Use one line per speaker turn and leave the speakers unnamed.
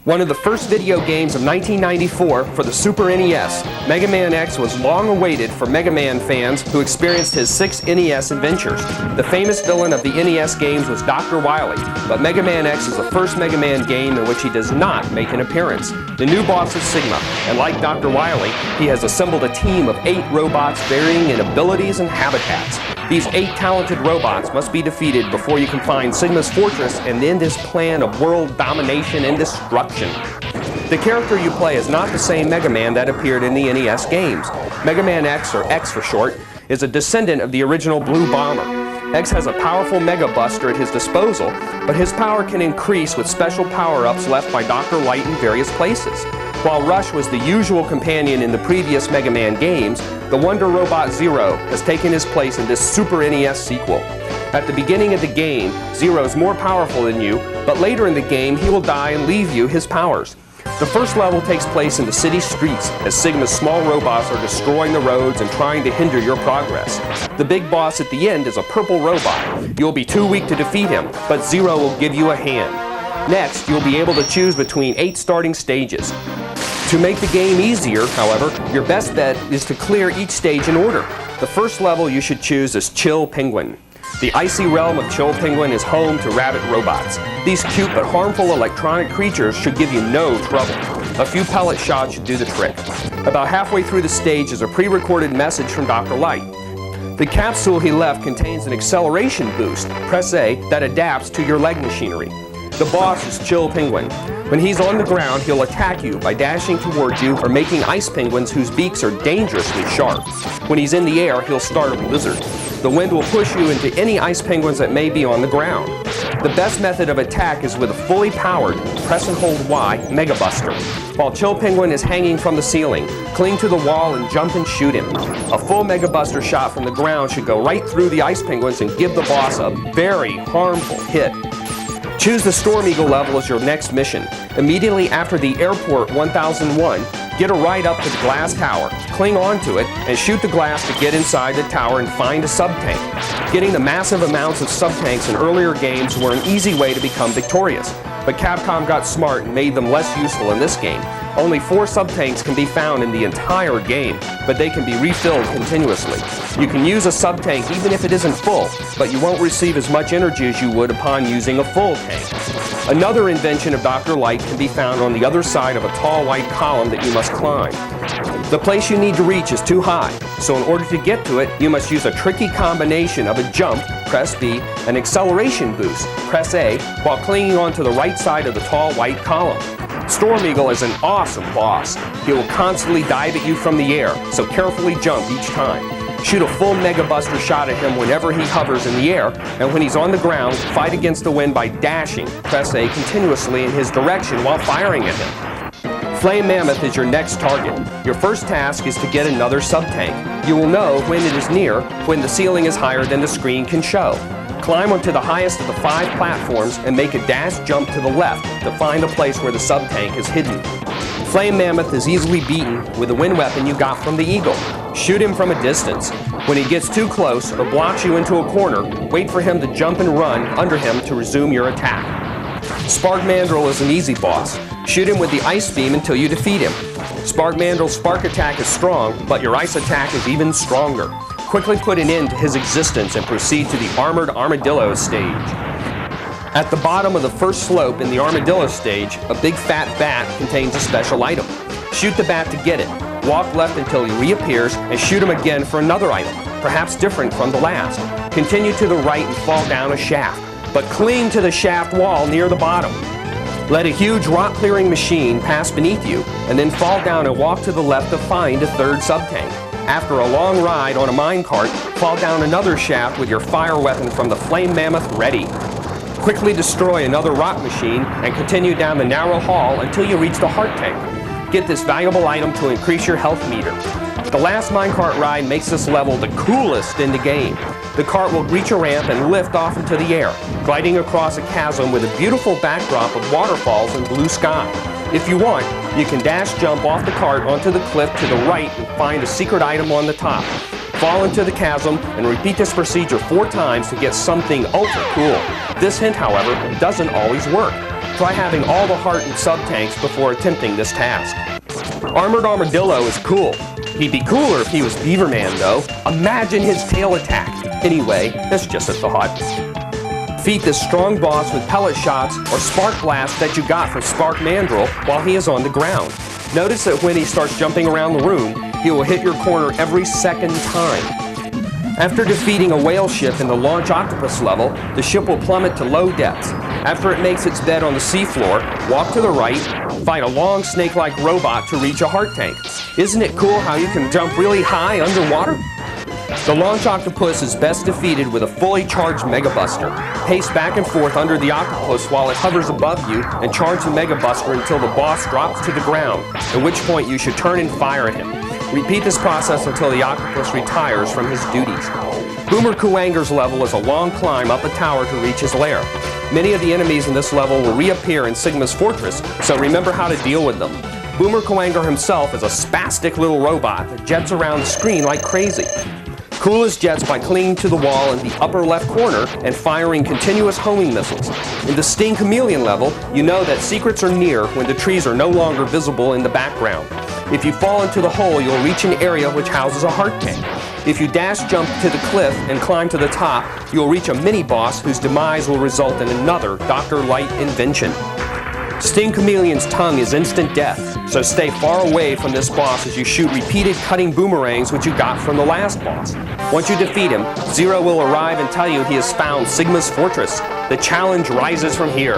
One of the first video games of 1994 for the Super NES, Mega Man X was long awaited for Mega Man fans who experienced his 6 NES adventures. The famous villain of the NES games was Dr. Wily, but Mega Man X is the first Mega Man game in which he does not make an appearance. The new boss is Sigma, and like Dr. Wily, he has assembled a team of 8 robots varying in abilities and habitats. These 8 talented robots must be defeated before you can find Sigma's fortress and end his plan of world domination and destruction. The character you play is not the same Mega Man that appeared in the NES games. Mega Man X, or X for short, is a descendant of the original Blue Bomber. X has a powerful Mega Buster at his disposal, but his power can increase with special power-ups left by Dr. Light in various places. While Rush was the usual companion in the previous Mega Man games, the Wonder Robot Zero has taken his place in this Super NES sequel. At the beginning of the game, Zero is more powerful than you, but later in the game he will die and leave you his powers. The first level takes place in the city streets as Sigma's small robots are destroying the roads and trying to hinder your progress. The big boss at the end is a purple robot. You'll be too weak to defeat him, but Zero will give you a hand. Next, you'll be able to choose between 8 starting stages. To make the game easier, however, your best bet is to clear each stage in order. The first level you should choose is Chill Penguin. The icy realm of Chill Penguin is home to rabbit robots. These cute but harmful electronic creatures should give you no trouble. A few pellet shots should do the trick. About halfway through the stage is a pre-recorded message from Dr. Light. The capsule he left contains an acceleration boost, press A, that adapts to your leg machinery. The boss is Chill Penguin. When he's on the ground, he'll attack you by dashing towards you or making ice penguins whose beaks are dangerously sharp. When he's in the air, he'll start a blizzard. The wind will push you into any ice penguins that may be on the ground. The best method of attack is with a fully powered, press and hold Y, Mega Buster. While Chill Penguin is hanging from the ceiling, cling to the wall and jump and shoot him. A full Mega Buster shot from the ground should go right through the ice penguins and give the boss a very harmful hit. Choose the Storm Eagle level as your next mission. Immediately after the Airport 1001, get a ride up to the glass tower, cling onto it, and shoot the glass to get inside the tower and find a sub-tank. Getting the massive amounts of sub-tanks in earlier games were an easy way to become victorious, but Capcom got smart and made them less useful in this game. Only 4 sub-tanks can be found in the entire game, but they can be refilled continuously. You can use a sub-tank even if it isn't full, but you won't receive as much energy as you would upon using a full tank. Another invention of Dr. Light can be found on the other side of a tall white column that you must climb. The place you need to reach is too high, so in order to get to it, you must use a tricky combination of a jump, press B, and acceleration boost, press A, while clinging onto the right side of the tall white column. Storm Eagle is an awesome boss. He will constantly dive at you from the air, so carefully jump each time. Shoot a full Mega Buster shot at him whenever he hovers in the air, and when he's on the ground, fight against the wind by dashing, press A continuously in his direction while firing at him. Flame Mammoth is your next target. Your first task is to get another sub-tank. You will know when it is near, when the ceiling is higher than the screen can show. Climb onto the highest of the 5 platforms and make a dash jump to the left to find the place where the sub-tank is hidden. Flame Mammoth is easily beaten with the wind weapon you got from the Eagle. Shoot him from a distance. When he gets too close or blocks you into a corner, wait for him to jump and run under him to resume your attack. Spark Mandrill is an easy boss. Shoot him with the Ice Beam until you defeat him. Spark Mandrill's spark attack is strong, but your ice attack is even stronger. Quickly put an end to his existence and proceed to the Armored Armadillo stage. At the bottom of the first slope in the Armadillo stage, a big fat bat contains a special item. Shoot the bat to get it. Walk left until he reappears and shoot him again for another item, perhaps different from the last. Continue to the right and fall down a shaft, but cling to the shaft wall near the bottom. Let a huge rock-clearing machine pass beneath you, and then fall down and walk to the left to find a third sub-tank. After a long ride on a minecart, fall down another shaft with your fire weapon from the Flame Mammoth ready. Quickly destroy another rock machine and continue down the narrow hall until you reach the heart tank. Get this valuable item to increase your health meter. The last minecart ride makes this level the coolest in the game. The cart will reach a ramp and lift off into the air, gliding across a chasm with a beautiful backdrop of waterfalls and blue sky. If you want, you can dash jump off the cart onto the cliff to the right and find a secret item on the top. Fall into the chasm and repeat this procedure 4 times to get something ultra cool. This hint, however, doesn't always work. Try having all the heart and sub-tanks before attempting this task. Armored Armadillo is cool. He'd be cooler if he was Beaverman though. Imagine his tail attack. Anyway, that's just a thought. Defeat this strong boss with pellet shots or spark blast that you got from Spark Mandrill while he is on the ground. Notice that when he starts jumping around the room, he will hit your corner every second time. After defeating a whale ship in the Launch Octopus level, the ship will plummet to low depths. After it makes its bed on the seafloor, walk to the right, fight a long snake-like robot to reach a heart tank. Isn't it cool how you can jump really high underwater? The Launch Octopus is best defeated with a fully charged Mega Buster. Pace back and forth under the octopus while it hovers above you and charge the Mega Buster until the boss drops to the ground, at which point you should turn and fire at him. Repeat this process until the octopus retires from his duties. Boomer Kuwanger's level is a long climb up a tower to reach his lair. Many of the enemies in this level will reappear in Sigma's fortress, so remember how to deal with them. Boomer Kuwanger himself is a spastic little robot that jets around the screen like crazy. Cool his jets by clinging to the wall in the upper left corner and firing continuous homing missiles. In the Sting Chameleon level, you know that secrets are near when the trees are no longer visible in the background. If you fall into the hole, you'll reach an area which houses a heart tank. If you dash jump to the cliff and climb to the top, you'll reach a mini-boss whose demise will result in another Dr. Light invention. Sting Chameleon's tongue is instant death, so stay far away from this boss as you shoot repeated cutting boomerangs which you got from the last boss. Once you defeat him, Zero will arrive and tell you he has found Sigma's fortress. The challenge rises from here.